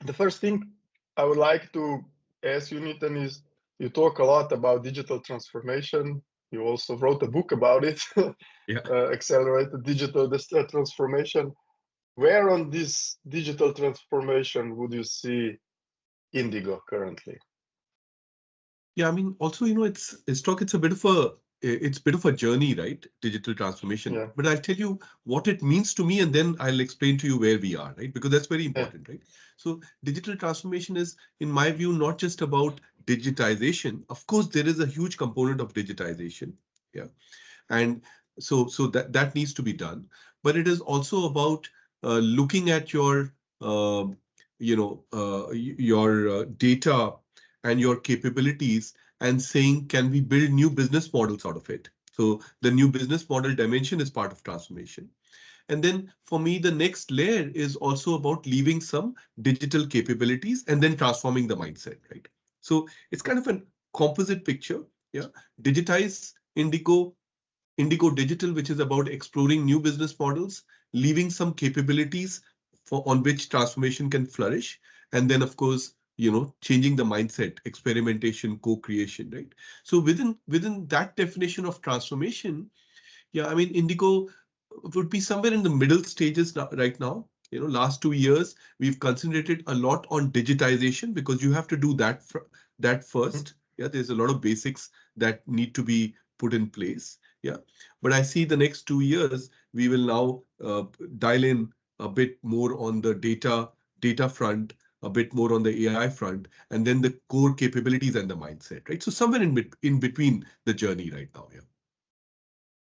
The first thing I would like to ask you, Neetan, is you talk a lot about digital transformation. You also wrote a book about it, Yeah. Accelerated Digital Transformation. Where on this digital transformation would you see IndiGo currently? Yeah, I mean, also, it's a bit of a journey, right? Digital transformation. Yeah, But I'll tell you what it means to me, and then I'll explain to you where we are, right? Because that's very yeah, important, right? So digital transformation is, in my view, not just about digitization. Of course, there is a huge component of digitization. Yeah. And so that needs to be done. But it is also about looking at your data and your capabilities and saying, can we build new business models out of it? So the new business model dimension is part of transformation. And then for me, the next layer is also about leaving some digital capabilities and then transforming the mindset, right? So it's kind of a composite picture. Yeah. Digitize IndiGo Digital, which is about exploring new business models, leaving some capabilities on which transformation can flourish, and then of course, changing the mindset, experimentation, co-creation, right? So within that definition of transformation, yeah, I mean, IndiGo would be somewhere in the middle stages right now. Last 2 years, we've concentrated a lot on digitization because you have to do that mhm, first. Yeah, there's a lot of basics that need to be put in place. Yeah, but I see the next 2 years, we will now dial in a bit more on the data front, a bit more on the AI front, and then the core capabilities and the mindset, right? So somewhere in between the journey right now. Yeah.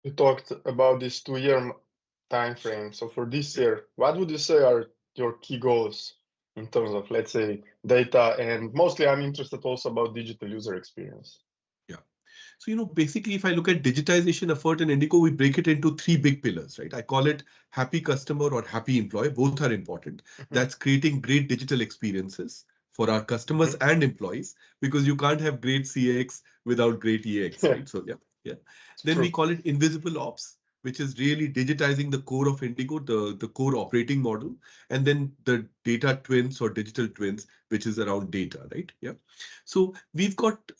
You talked about this 2-year time frame. So for this year, what would you say are your key goals in terms of, let's say, data? And mostly I'm interested also about digital user experience. Yeah. So, basically, if I look at digitization effort in IndiGo, we break it into three big pillars, right? I call it happy customer or happy employee. Both are important. Mhm, That's creating great digital experiences for our customers mhm. and employees, because you can't have great CX without great EX, Yeah, right? So, yeah, yeah. it's Then we true. call it invisible ops, which is really digitizing the core of IndiGo, the core operating model, and then the data twins or digital twins, which is around data, right? Yeah. So we've got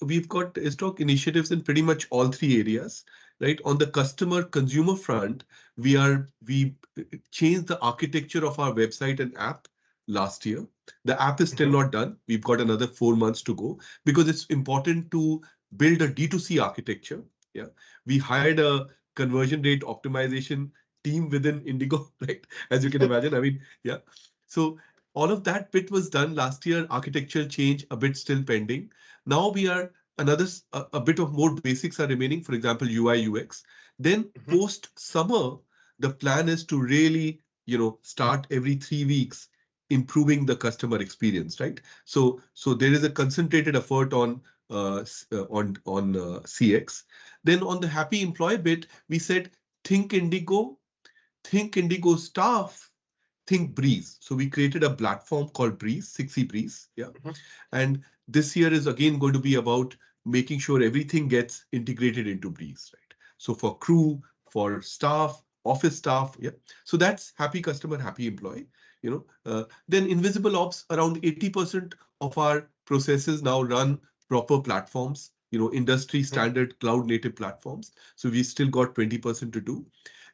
stock initiatives in pretty much all three areas, right? On the customer consumer front, we changed the architecture of our website and app last year. The app is still Mhm. not done. We've got another 4 months to go because it's important to build a D2C architecture. Yeah, we hired a conversion rate optimization team within IndiGo, right? As you can imagine. I mean, yeah. So all of that bit was done last year. Architectural change a bit still pending. Now we are a bit of more basics are remaining. For example, UI UX. Then Mhm. post summer, the plan is to really start every 3 weeks improving the customer experience, right? So there is a concentrated effort on CX. Then on the happy employee bit, we said think IndiGo, think IndiGo staff, think Breeze. So we created a platform called Breeze, 60 Breeze. Yeah. Mhm. And this year is again going to be about making sure everything gets integrated into Breeze, right? So for crew, for staff, office staff, yeah. So that's happy customer, happy employee. Then invisible ops, around 80% of our processes now run proper platforms, industry Mhm. standard cloud native platforms. So we still got 20% to do.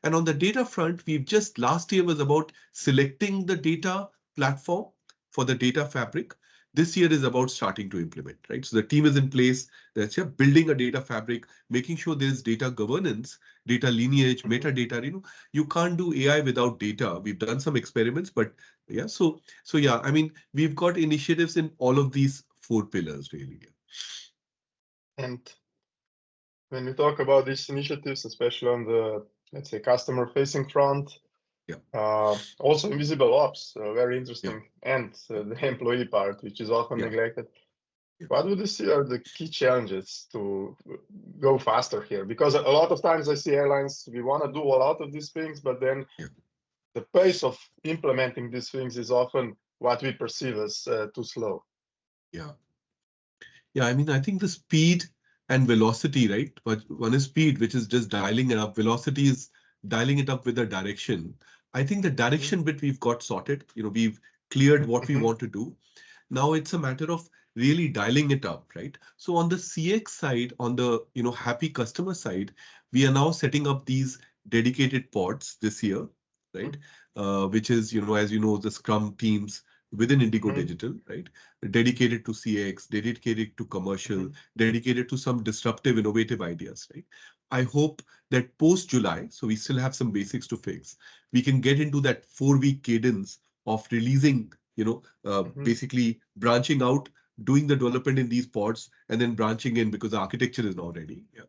And on the data front, we've just last year was about selecting the data platform for the data fabric. This year is about starting to implement, right? So the team is in place. That's building a data fabric, making sure there's data governance, data lineage, Mhm. metadata. You can't do AI without data. We've done some experiments, but yeah. So yeah, I mean, we've got initiatives in all of these four pillars, really. And when we talk about these initiatives, especially on the, let's say, customer-facing front, Yeah, also invisible ops, very yeah, interesting, and yeah, the employee part, which is often yeah, neglected. yeah. What would you see are the key challenges to go faster here? Because a lot of times I see airlines, we want to do a lot of these things, but then Yeah. the pace of implementing these things is often what we perceive as too slow. Yeah. Yeah, I mean, I think the speed and velocity, right? But one is speed, which is just dialing it up. Velocity is dialing it up with the direction. I think the Mhm. direction bit we've got sorted. We've cleared what we Mhm. want to do. Now it's a matter of really dialing it up, right? So on the CX side, on the happy customer side, we are now setting up these dedicated pods this year, right? Which is, as you know, the Scrum teams within IndiGo Mhm. Digital, right? Dedicated to CX, dedicated to commercial, Mhm. dedicated to some disruptive, innovative ideas, right? I hope that post July, so we still have some basics to fix, we can get into that 4-week cadence of releasing, Mhm. basically branching out, doing the development in these pods, and then branching in because the architecture is now ready. Yeah.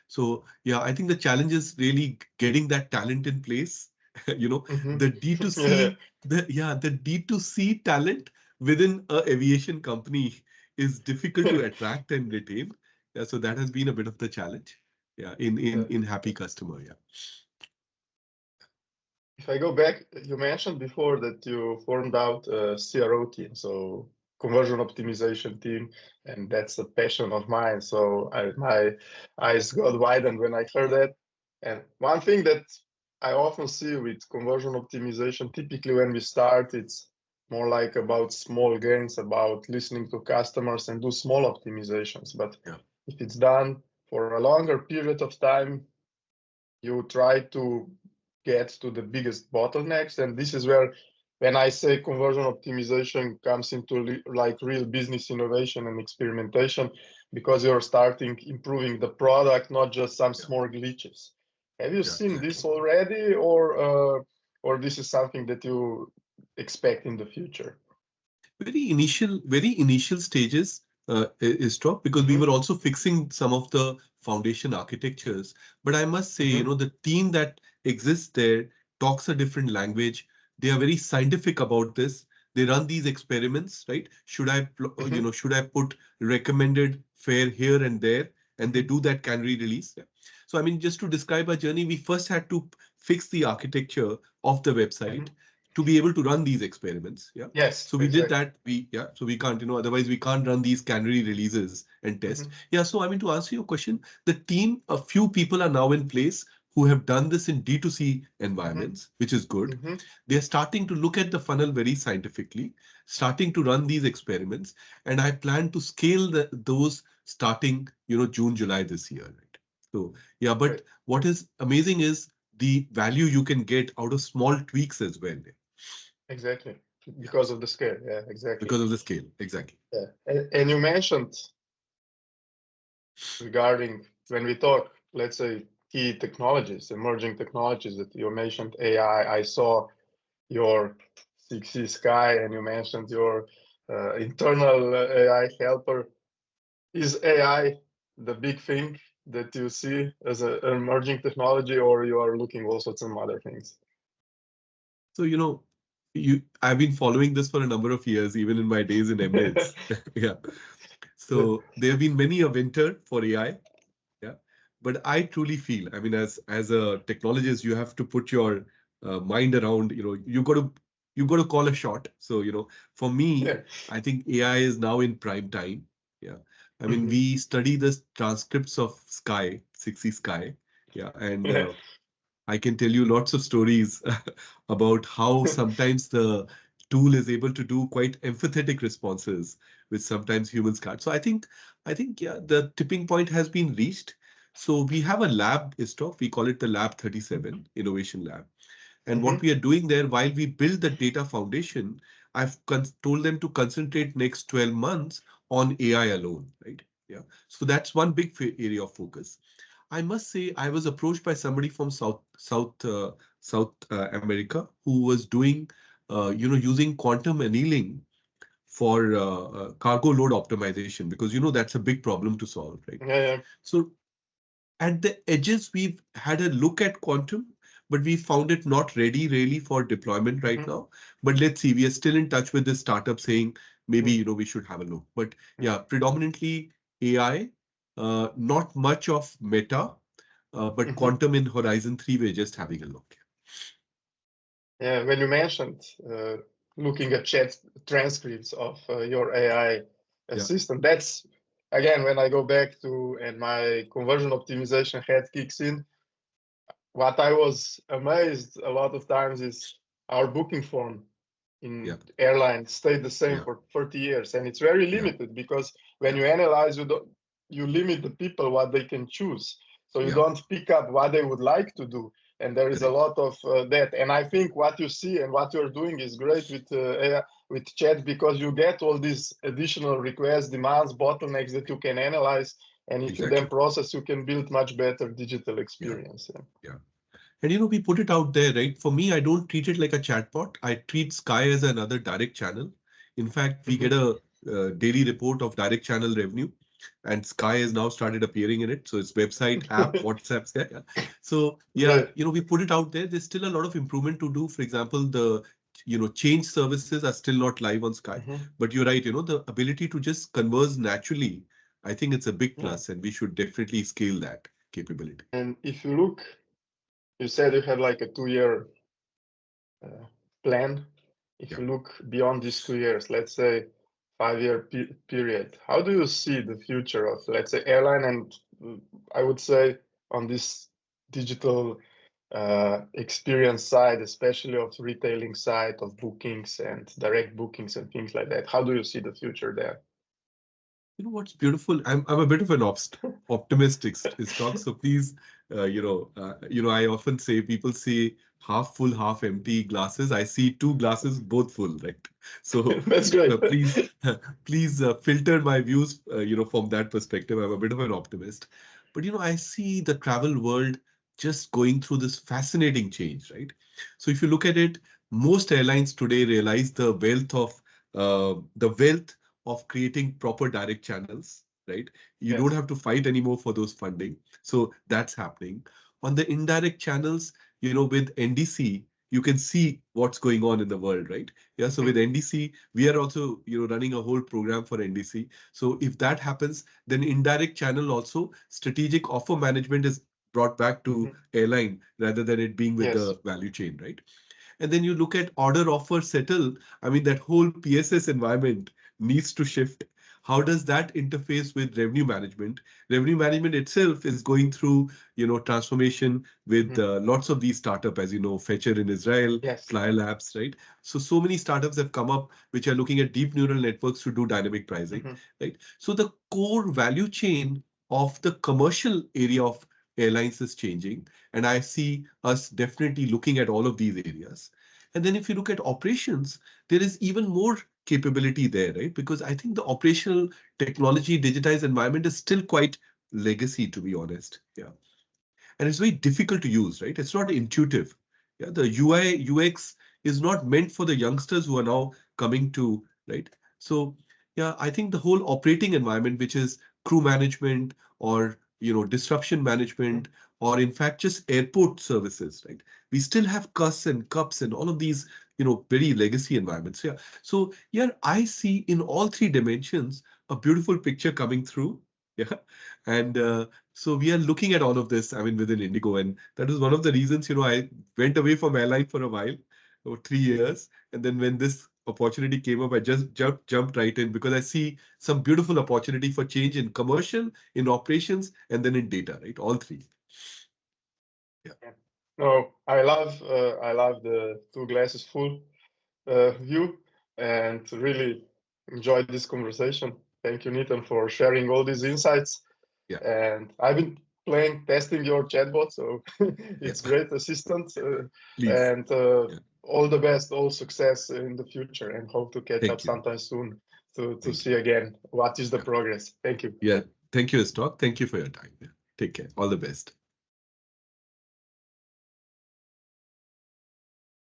So yeah, I think the challenge is really getting that talent in place. Mhm. The Yeah. D2C, the D2C talent within a aviation company is difficult to attract and retain. Yeah, so that has been a bit of the challenge. Yeah, in in Yeah. in happy customer. Yeah. If I go back, you mentioned before that you formed out a CRO team, so conversion optimization team, and that's a passion of mine. So my eyes got widened when I heard that. And one thing that I often see with conversion optimization, typically when we start, it's more like about small gains, about listening to customers and do small optimizations. But Yeah. if it's done for a longer period of time, you try to get to the biggest bottlenecks. And this is where, when I say conversion optimization comes into like real business innovation and experimentation, because you're starting improving the product, not just some Yeah. small glitches. Have you Yeah. seen Exactly. this already, or this is something that you expect in the future? Very initial stages is top because we Mm-hmm. were also fixing some of the foundation architectures. But I must say, Mm-hmm. the team that exists there talks a different language. They are very scientific about this. They run these experiments, right? Mm-hmm. Should I put recommended fare here and there? And they Mm-hmm. do that canary release. Yeah. So, I mean, just to describe our journey, we first had to fix the architecture of the website Mm-hmm. to be able to run these experiments. Yeah. Yes, So we did exactly. that. So we can't, otherwise we can't run these canary releases and test. Mm-hmm. Yeah. So I mean, to answer your question, the team, a few people are now in place who have done this in D2C Mm-hmm. environments, which is good. Mm-hmm. They're starting to look at the funnel very scientifically, starting to run these experiments, and I plan to scale those starting, June, July this year. Right. So yeah, but Great. what is amazing is the value you can get out of small tweaks as well. Exactly. Yeah. Because of the scale. Yeah, exactly. Because of the scale. Exactly. Yeah. And you mentioned regarding when we talk, let's say, key technologies, emerging technologies that you mentioned AI. I saw your 6C Sky and you mentioned your internal AI helper. Is AI the big thing that you see as an emerging technology, or you are looking also at some other things? So, I've been following this for a number of years, even in my days in Emirates. Yeah. So there have been many a winter for AI. Yeah. But I truly feel, I mean, as a technologist, you have to put your mind around, you got to call a shot. So, for me, Yeah. I think AI is now in prime time. Yeah. I mean, Mhm. we study the transcripts of Sky, 6C Sky. Yeah. And Yeah. I can tell you lots of stories about how sometimes the tool is able to do quite empathetic responses, which sometimes humans can't. So I think, yeah, the tipping point has been reached. So we have a lab, Istof, we call it the Lab 37 Innovation Lab. And what Mhm. we are doing there, while we build the data foundation, I've told them to concentrate next 12 months on AI alone, right? Yeah. So that's one big area of focus. I must say I was approached by somebody from South America who was doing, using quantum annealing for cargo load optimization because that's a big problem to solve, right? Yeah, yeah. So at the edges, we've had a look at quantum, but we found it not ready really for deployment right Mhm. now. But let's see, we are still in touch with this startup saying maybe Mhm. we should have a look. But Mhm. yeah, predominantly AI, not much of Meta, but Mhm. quantum in Horizon 3, we're just having a look. Yeah, when you mentioned looking at chat transcripts of your AI Yeah. assistant, that's again when I go back to and my conversion optimization head kicks in. What I was amazed a lot of times is our booking form. in airlines stayed the same for 30 years, and it's very limited because when you analyze, you limit the people what they can choose, so you don't pick up what they would like to do, and there is a lot of that. And I think what you see and what you're doing is great with AI, with chat, because you get all these additional requests, demands, bottlenecks that you can analyze, and if you then process, you can build much better digital experience. And we put it out there, right? For me, I don't treat it like a chatbot. I treat Sky as another direct channel. In fact, we get a daily report of direct channel revenue, and Sky has now started appearing in it. So it's website, app, WhatsApp, Sky. So we put it out there. There's still a lot of improvement to do. For example, the change services are still not live on Sky, but you're right. The ability to just converse naturally, I think it's a big plus, and we should definitely scale that capability. And if you look, you said you have like a 2-year plan. If you look beyond these 2 years, let's say 5-year period, how do you see the future of, let's say, airline, and I would say on this digital experience side, especially of retailing side, of bookings and direct bookings and things like that? How do you see the future there? What's beautiful? I'm a bit of an optimistic stock. So please, I often say, people say half full, half empty glasses. I see 2 glasses, both full, right? So that's great. Please filter my views, from that perspective. I'm a bit of an optimist, but I see the travel world just going through this fascinating change, right? So if you look at it, most airlines today realize the wealth of creating proper direct channels, right? You don't have to fight anymore for those funding. So that's happening. On the indirect channels, with NDC, you can see what's going on in the world, right? Yeah. So with NDC, we are also, running a whole program for NDC. So if that happens, then indirect channel also, strategic offer management is brought back to airline rather than it being with the value chain, right? And then you look at order, offer, settle. I mean, that whole PSS environment needs to shift. How does that interface with revenue management? Revenue management itself is going through, transformation with lots of these startups, as you know, Fetcher in Israel, Fly Labs, right? So many startups have come up which are looking at deep neural networks to do dynamic pricing, right? So the core value chain of the commercial area of airlines is changing, and I see us definitely looking at all of these areas. And then if you look at operations, there is even more capability there, right? Because I think the operational technology digitized environment is still quite legacy, to be honest. Yeah. And it's very difficult to use, right? It's not intuitive. Yeah. The UI, UX is not meant for the youngsters who are now coming to, right? So yeah, I think the whole operating environment, which is crew management or disruption management, or in fact just airport services, right? We still have CUS and CUPS and all of these, very legacy environments. Yeah. So yeah, I see in all 3 dimensions a beautiful picture coming through. Yeah. And so we are looking at all of this, I mean, within IndiGo, and that is one of the reasons, I went away from airline for a while, over 3 years, and then when this opportunity came up, I just jumped right in, because I see some beautiful opportunity for change in commercial, in operations, and then in data, right? All 3. Yeah. No, I love the 2 glasses full view, and really enjoyed this conversation. Thank you, Neetan, for sharing all these insights. Yeah. And I've been testing your chatbot, so it's great assistant. And all the best, all success in the future, and hope to catch up sometime soon to see again what is the progress. Thank you. Yeah. Thank you, Stock. Thank you for your time. Take care. All the best.